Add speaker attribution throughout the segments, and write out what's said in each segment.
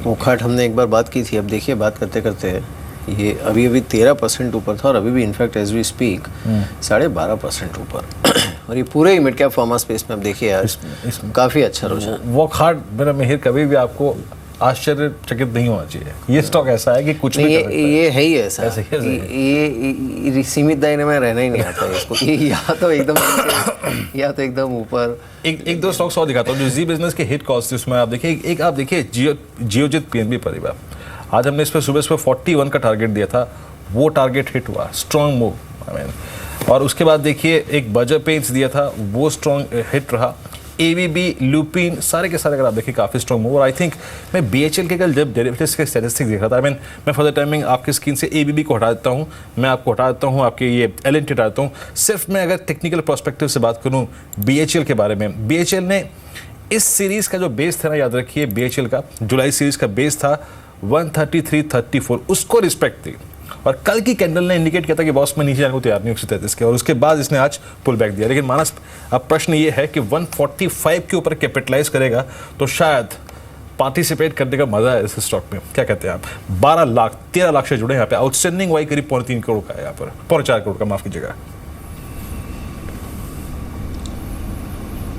Speaker 1: वोकहार्ट हमने एक बार बात की थी, अब देखिए बात करते करते ये अभी 13% ऊपर था और अभी भी इनफैक्ट एज वी स्पीक 12.5% ऊपर और ये पूरे मिड कैप फार्मा स्पेस में अब देखिए यार काफ़ी अच्छा रुझान।
Speaker 2: वोकहार्ट मेरा मिहिर कभी भी आपको आश्चर्यचकित नहीं होना चाहिए। ये स्टॉक ऐसा है कि कुछ भी कर सकता है।
Speaker 1: ये है ही ऐसा, ये सीमित दायरे में रहना ही नहीं आता है इसको। ये या तो एकदम ऊपर।
Speaker 2: एक दो स्टॉक्स और दिखाता हूँ जो जी बिजनेस के हिट कॉस्ट उसमें आप देखिए। एक आप देखिए जियोजित पीएनबी परिवार, आज हमने इस पर सुबह 41 का टारगेट दिया था, वो टारगेट हिट हुआ, स्ट्रॉन्ग मूव आई मीन। और उसके बाद देखिए एक बजर पेंट्स दिया था, वो स्ट्रॉन्ग हिट रहा। एबीबी, लुपिन, सारे के सारे अगर आप देखिए काफ़ी स्ट्रॉन्ग मूव। और आई थिंक मैं बीएचएल के कल जब डेरिवेटिव्स के स्टैटिस्टिक्स देख रहा था, आई मीन मैं फॉर द टाइमिंग आपकी स्क्रीन से एबीबी को हटा देता हूँ, मैं आपको हटा देता हूँ, आपके ये एलएनटी हटा देता हूँ। सिर्फ मैं अगर टेक्निकल पर्सपेक्टिव से बात करूँ बीएचएल के बारे में, बीएचएल ने इस सीरीज़ का जो बेस था ना, याद रखिए बीएचएल का जुलाई सीरीज़ का बेस था 133.34, उसको रिस्पेक्ट थी। और कल की कैंडल ने इंडिकेट किया था कि बॉस में नीचे जाने को तैयार नहीं 133 के, और उसके बाद इसने आज पुल बैक दिया। लेकिन मानस अब प्रश्न ये है कि 145 के ऊपर कैपिटलाइज करेगा तो शायद पार्टिसिपेट करने का मजा है इस स्टॉक में। क्या कहते हैं आप? 13 लाख से जुड़े यहाँ पे। आउटस्टैंडिंग वाई करीब 3.25 करोड़ का है यहाँ पर, 4.25 करोड़ का, माफ कीजिएगा।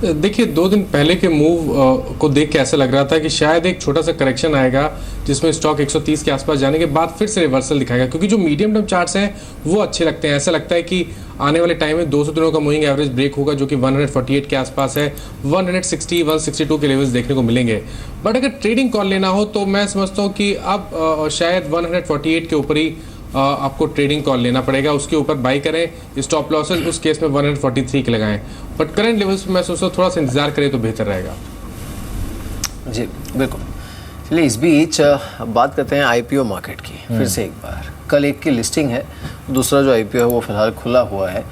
Speaker 3: देखिए 2 दिन पहले के मूव को देख के ऐसा लग रहा था कि शायद एक छोटा सा करेक्शन आएगा जिसमें स्टॉक 130 के आसपास जाने के बाद फिर से रिवर्सल दिखाएगा, क्योंकि जो मीडियम टर्म चार्ट्स हैं वो अच्छे लगते हैं। ऐसा लगता है कि आने वाले टाइम में 200 दिनों का मूविंग एवरेज ब्रेक होगा जो कि 148 के आसपास है, 160 162 के लेवल्स देखने को मिलेंगे। बट अगर ट्रेडिंग कॉल लेना हो तो मैं समझता हूँ कि अब शायद 148 के ऊपर ही आपको ट्रेडिंग कॉल लेना पड़ेगा, उसके ऊपर बाई करें, स्टॉप लॉसेस उस केस में 143 के लगाएं। बट करंट लेवल्स में मैं सोचता हूँ थोड़ा सा इंतजार करें तो बेहतर रहेगा।
Speaker 1: जी बिल्कुल। चलिए इस बीच बात करते हैं आईपीओ मार्केट की फिर से एक बार। कल एक की लिस्टिंग है, दूसरा जो आईपीओ है वो फिलहाल खुला हुआ है,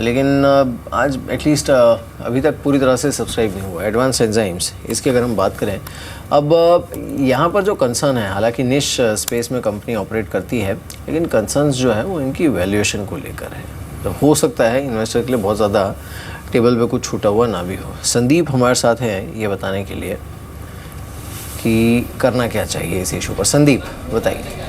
Speaker 1: लेकिन आज एटलीस्ट अभी तक पूरी तरह से सब्सक्राइब नहीं हुआ। एडवांस एंजाइम्स, इसकी अगर हम बात करें, अब यहाँ पर जो कंसर्न है, हालांकि निश स्पेस में कंपनी ऑपरेट करती है, लेकिन कंसर्न्स जो है वो इनकी वैल्यूएशन को लेकर है। तो हो सकता है इन्वेस्टर के लिए बहुत ज़्यादा टेबल पे कुछ छूटा हुआ ना भी हो। संदीप हमारे साथ हैं ये बताने के लिए कि करना क्या चाहिए इस इशू पर। संदीप बताइए।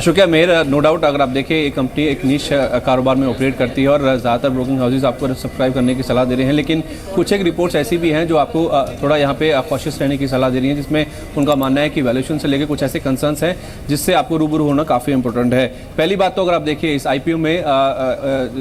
Speaker 4: शुक्रिया मेहर। नो डाउट अगर आप देखें ये कंपनी एक निश कारोबार में ऑपरेट करती है और ज़्यादातर ब्रोकिंग हाउसेज आपको सब्सक्राइब करने की सलाह दे रहे हैं, लेकिन कुछ एक रिपोर्ट्स ऐसी भी हैं जो आपको थोड़ा यहाँ पे कॉशियस रहने की सलाह दे रही हैं, जिसमें उनका मानना है कि वैल्यूएशन से लेकर कुछ ऐसे कंसर्न्स हैं जिससे आपको रूबरू होना काफ़ी इंपॉर्टेंट है। पहली बात तो अगर आप देखिए इस आईपीओ में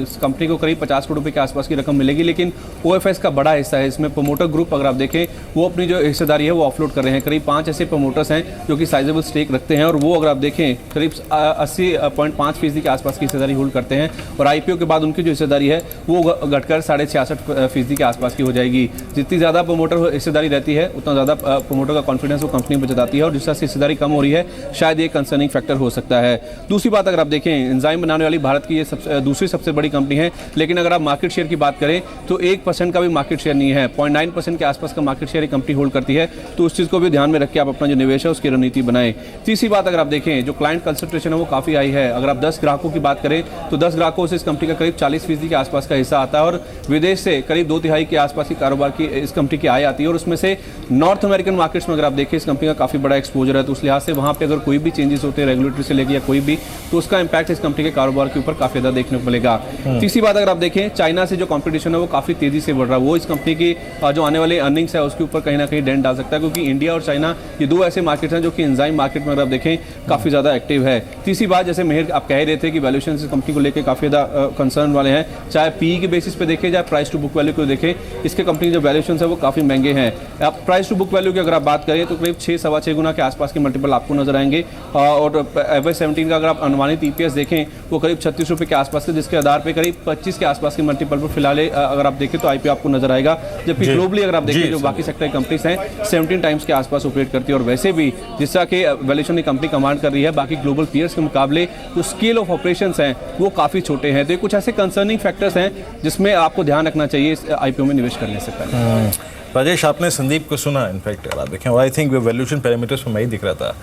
Speaker 4: इस कंपनी को करीब 50 करोड़ रुपये के आसपास की रकम मिलेगी, लेकिन ओएफएस का बड़ा हिस्सा है इसमें। प्रोमोटर ग्रुप अगर आप देखें वो अपनी जो हिस्सेदारी है वो ऑफलोड कर रहे हैं। करीब 5 ऐसे प्रोमोटर्स हैं जो कि साइजेबल स्टेक रखते हैं और वो अगर आप देखें करीब 80.5% के आसपास की हिस्सेदारी होल्ड करते हैं, और आईपीओ के बाद उनकी जो हिस्सेदारी है वो घटकर 66.5% के आसपास की हो जाएगी। जितनी ज़्यादा प्रोमोटर हिस्सेदारी रहती है उतना ज़्यादा प्रोमोटर का कॉन्फिडेंस वो कंपनी पर जताती है, और जिस तरह से हिस्सेदारी कम हो रही है शायद ये कंसर्निंग फैक्टर हो सकता है। दूसरी बात अगर आप देखें, एंजाइम बनाने वाली भारत की ये दूसरी सबसे बड़ी कंपनी है, लेकिन अगर आप मार्केट शेयर की बात करें तो 1% का भी मार्केट शेयर नहीं है, 0.9% के आसपास का मार्केट शेयर कंपनी होल्ड करती है। तो उस चीज़ को भी ध्यान में रख के आप अपना जो निवेश है उसकी रणनीति बनाएं। तीसरी बात अगर आप देखें, जो क्लाइंट कंसंट्रेशन है वो काफ़ी हाई है। अगर आप 10 ग्राहकों की बात करें तो 10 ग्राहकों से इस कंपनी का करीब 40% के आसपास का हिस्सा आता है, और विदेश से करीब 2/3 के आसपास की कारोबार की इस कंपनी की आय आती है, और उसमें से नॉर्थ अमेरिकन मार्केट्स में अगर आप देखें इस कंपनी का काफ़ी बड़ा एक्सपोजर है। तो उस लिहाज से वहाँ पे अगर कोई भी चेंजेस होते हैं रेगुलेटरी से लेकर या कोई भी, तो उसका इंपैक्ट इस कंपनी के कारोबार के ऊपर काफ़ी ज़्यादा देखने को मिलेगा। तीसरी बात अगर आप देखें, चाइना से जो कॉम्पिटिशन है वो काफ़ी तेज़ी से बढ़ रहा है, वो इस कंपनी की जो आने वाले अर्निंग्स है उसके ऊपर कहीं ना कहीं डेंट डाल सकता है, क्योंकि इंडिया और चाइना ये 2 ऐसे मार्केट हैं जो कि एंजाइम मार्केट में अगर आप देखें काफ़ी ज़्यादा एक्टिव है। तीसरी बात, जैसे मेहर आप कह रहे थे कि वैल्यूएशन इस कंपनी को लेकर काफ़ी ज़्यादा कंसर्न वाले हैं, चाहे पीई के बेसिस पे देखें चाहे प्राइस टू बुक वैल्यू को देखें, इसके कंपनी जो वैल्यूएशन है वो काफ़ी महंगे हैं। आप प्राइस टू बुक वैल्यू की अगर आप बात करें तो करीब 6-6.25 गुना के आसपास के मल्टीपल आपको नजर आएंगे, और FY17 का अगर आप अनुमानित EPS देखें वो करीब 36 रुपये के आसपास है, जिसके आधार पर करीब 25 के आसपास के मल्टीपल पर फिलहाल अगर आप देखें तो आईपीओ आपको नजर आएगा। जबकि ग्लोबली अगर आप देखें जो बाकी सेक्टर कंपनीज हैं 17 टाइम्स के आसपास ऑपरेट करती है, और वैसे भी जिस तरह के वैल्यूएशन की कंपनी कमांड कर रही है बाकी ग्लोबल पीयर्स के मुकाबले जो स्केल ऑफ ऑपरेशंस हैं वो काफ़ी छोटे हैं। तो ये कुछ ऐसे कंसर्निंग फैक्टर्स हैं जिसमें आपको ध्यान रखना चाहिए इस आईपीओ में निवेश करने से पहले।
Speaker 2: राजेश, आपने संदीप को सुना इनफैक्ट अगर आप देखें, और आई थिंक वैल्यूएशन पैरामीटर्स में मैं ही दिख रहा था।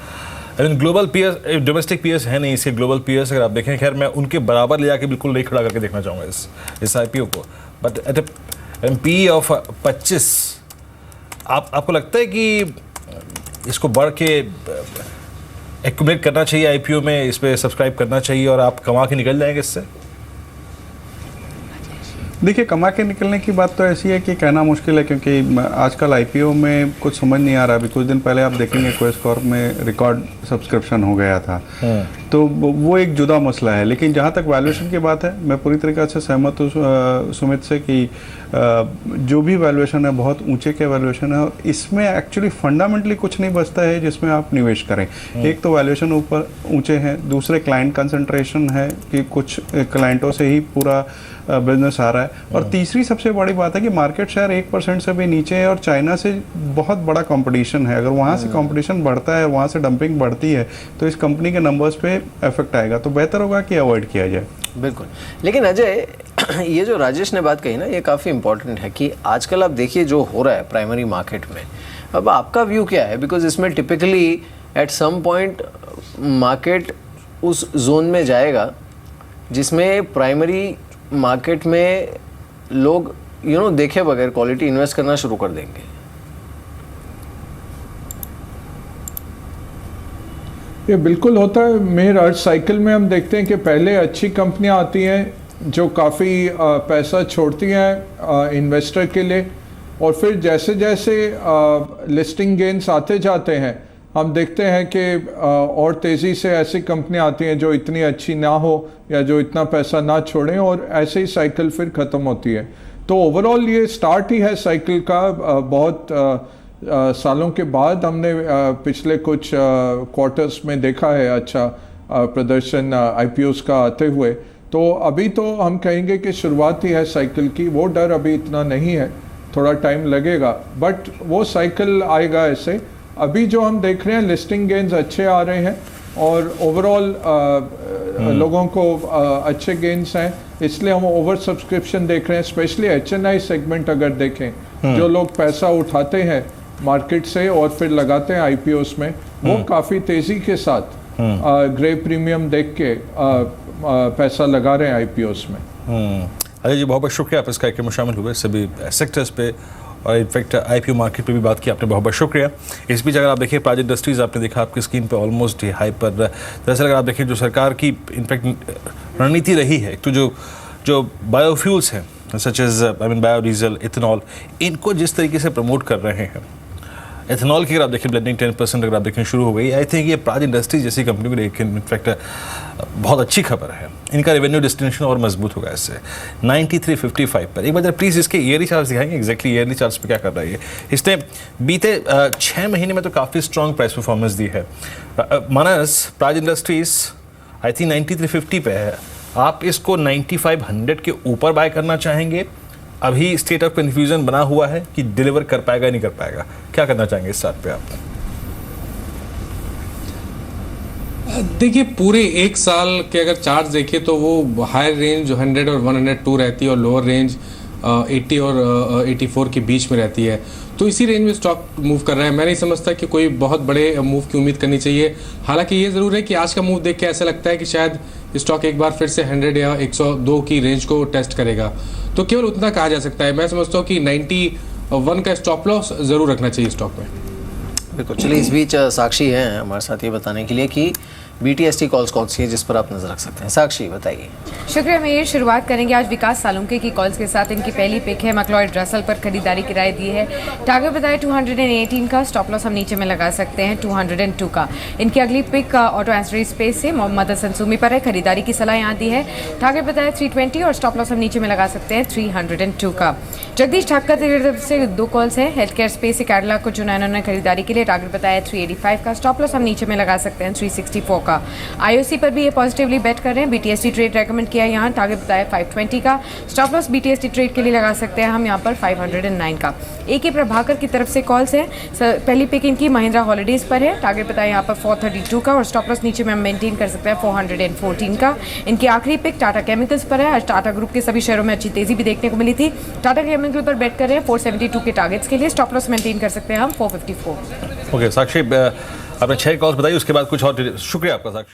Speaker 2: I mean global peers, domestic peers है नहीं इसके, ग्लोबल पीयर्स अगर आप देखें, खैर मैं उनके बराबर ले जाके बिल्कुल नहीं खड़ा करके देखना चाहूँगा इस आईपीओ को, but at A PE of 25 आपको लगता है कि इसको बढ़ के एक्यूमुलेट करना चाहिए आईपीओ में, इस पर सब्सक्राइब करना चाहिए और आप कमा के निकल जाएंगे इससे?
Speaker 5: देखिए, कमा के निकलने की बात तो ऐसी है कि कहना मुश्किल है, क्योंकि आजकल आईपीओ में कुछ समझ नहीं आ रहा। अभी कुछ दिन पहले आप देखेंगे क्वेस कॉर्प में रिकॉर्ड सब्सक्रिप्शन हो गया था, तो वो एक जुदा मसला है। लेकिन जहाँ तक वैल्यूएशन की बात है, मैं पूरी तरीके से सहमत हूँ सुमित से कि जो भी वैल्यूएशन है बहुत ऊंचे के वैल्यूएशन है, और इसमें एक्चुअली फंडामेंटली कुछ नहीं बचता है जिसमें आप निवेश करें। एक तो वैल्यूएशन ऊपर ऊंचे हैं, दूसरे क्लाइंट कंसंट्रेशन है कि कुछ क्लाइंटों से ही पूरा बिजनेस आ रहा है, और तीसरी सबसे बड़ी बात है कि मार्केट शेयर 1% से भी नीचे है और चाइना से बहुत बड़ा कंपटीशन है। अगर वहाँ से कंपटीशन बढ़ता है, वहाँ से डंपिंग बढ़ती है, तो इस कंपनी के नंबर्स पे इफेक्ट आएगा। तो बेहतर होगा कि अवॉइड किया जाए।
Speaker 1: बिल्कुल। लेकिन अजय, ये जो राजेश ने बात कही ना, ये काफ़ी इंपॉर्टेंट है कि आजकल आप देखिए जो हो रहा है प्राइमरी मार्केट में, अब आपका व्यू क्या है? बिकॉज इसमें typically at some point market उस जोन में जाएगा जिसमें प्राइमरी मार्केट में लोग देखे बगैर क्वालिटी इन्वेस्ट करना शुरू कर देंगे।
Speaker 6: ये बिल्कुल होता है। मेरे अर्थ साइकिल में हम देखते हैं कि पहले अच्छी कंपनियां आती हैं जो काफ़ी पैसा छोड़ती हैं इन्वेस्टर के लिए, और फिर जैसे जैसे लिस्टिंग गेन्स आते जाते हैं हम देखते हैं कि और तेज़ी से ऐसी कंपनियां आती हैं जो इतनी अच्छी ना हो या जो इतना पैसा ना छोड़ें, और ऐसे ही साइकिल फिर ख़त्म होती है। तो ओवरऑल ये स्टार्ट ही है साइकिल का। बहुत सालों के बाद हमने पिछले कुछ क्वार्टर्स में देखा है अच्छा प्रदर्शन आईपीओस का आते हुए। तो अभी तो हम कहेंगे कि शुरुआत ही है साइकिल की। वो डर अभी इतना नहीं है, थोड़ा टाइम लगेगा, बट वो साइकिल आएगा ऐसे। अभी जो हम देख रहे हैं लिस्टिंग गेन्स अच्छे आ रहे हैं और ओवरऑल लोगों को अच्छे गेन्स हैं, इसलिए हम ओवर सब्सक्रिप्शन देख रहे हैं। स्पेशली एचएनआई सेगमेंट अगर देखें, जो लोग पैसा उठाते हैं मार्केट से और फिर लगाते हैं आईपीओस में, वो काफ़ी तेज़ी के साथ ग्रे प्रीमियम देख के पैसा लगा रहे हैं आईपीओस में।
Speaker 2: अजय जी, बहुत बहुत शुक्रिया आप इस कार्यक्रम में शामिल हुए, सभी सेक्टर्स पे और इनफैक्ट आईपीओ मार्केट पे भी बात की आपने, बहुत बहुत शुक्रिया। इस बीच अगर आप देखें प्राज इंडस्ट्रीज़, आपने देखा आपकी स्क्रीन पे ऑलमोस्ट हाई पर। दरअसल अगर आप देखें जो सरकार की इनफैक्ट रणनीति रही है, तो जो बायोफ्यूल्स हैं सच एज बायोडीजल, इथेनॉल, इनको जिस तरीके से प्रमोट कर रहे हैं, एथेनॉल की अगर आप देखें ब्लेंडिंग 10% अगर आप देखें शुरू हो गई। आई थिंक ये प्राज इंडस्ट्रीज जैसी कंपनी को देखें इनफैक्ट बहुत अच्छी खबर है। इनका रेवेन्यू डेस्टिनेशन और मजबूत होगा इससे 9355 पर। एक बार प्लीज़ इसके ईयरली चार्ज दिखाएंगे, एग्जैक्टली ईयरली चार्ज पे क्या कर रहा है। इसने बीते 6 महीने में तो काफ़ी स्ट्रॉन्ग प्राइस परफॉर्मेंस दी है। मानस, प्राज इंडस्ट्रीज आई थिंक 9350 पे है, आप इसको 9500 के ऊपर बाय करना चाहेंगे? अभी स्टेट ऑफ कन्फ्यूजन बना हुआ है कि डिलीवर कर पाएगा नहीं कर पाएगा, क्या करना चाहेंगे इस चार्ट पे आप?
Speaker 3: देखिए, पूरे एक साल के अगर चार्ट देखें तो वो हायर रेंज 100 और 102 रहती है और लोअर रेंज 80 और 84 के बीच में रहती है। तो इसी रेंज में स्टॉक मूव कर रहा है। मैं नहीं समझता कि कोई बहुत बड़े मूव की उम्मीद करनी चाहिए। हालांकि ये ज़रूर है कि आज का मूव देख के ऐसा लगता है कि शायद स्टॉक एक बार फिर से 100 या 102 की रेंज को टेस्ट करेगा। तो केवल उतना कहा जा सकता है। मैं समझता हूँ कि 91 का स्टॉप लॉस ज़रूर रखना चाहिए स्टॉक में।
Speaker 1: बिल्कुल। चलिए, इस बीच साक्षी हैं हमारे साथ ये बताने के लिए कि BTST कॉल्स कौन सी है जिस पर आप नजर रख सकते हैं। साक्षी, बताइए।
Speaker 7: शुक्रिया मेयर। शुरुआत करेंगे आज विकास सालुंके की कॉल्स के साथ। इनकी पहली पिक है मैक्लॉयड रसल पर खरीदारी की राय दी है। टारगेट बताया 218 का, स्टॉप लॉस हम नीचे में लगा सकते हैं 202 का। इनकी अगली पिक ऑटो एंसरी स्पेस से मोहम्मद हसन सुमी पर है, खरीदारी की सलाह यहाँ दी है। टारगेट बताया 320 और स्टॉप लॉस हम नीचे में लगा सकते हैं 302 का। जगदीश ठाकर की तरफ से 2 कॉल्स हैं। हेल्थ केयर स्पेस से कैडला को चुना इन्होंने खरीदारी के लिए। टारगेट बताया 385 का, स्टॉप लॉस हम नीचे में लगा सकते हैं 364 का। IOC पर भी ये पॉजिटिवली बेट कर रहे हैं। BTST ट्रेड रेकमेंड किया यहाँ, टारगेट बताया 520 का, स्टॉप लॉस BTST ट्रेड के लिए लगा सकते हैं हम यहाँ पर 509 का। AK प्रभाकर की तरफ से कॉल्स है। पहली पिक इनकी महिंद्रा हॉलीडेज पर है, टारगेट बताया यहाँ पर 432 का और स्टॉप लॉस नीचे में हम मेंटेन कर सकते हैं 414 का। इनकी आखिरी पिक टाटा केमिकल्स पर है। आज टाटा ग्रुप के सभी शेयरों में अच्छी तेजी भी देखने को मिली थी। टाटा केमिकल पर बेट कर रहे हैं 472 के टारगेट्स के लिए, स्टॉप लॉस मेंटेन कर सकते हैं हम 454।
Speaker 2: ओके साक्षी, आपने 6 कॉल्स बताई, उसके बाद कुछ और। शुक्रिया आपका साक्षी।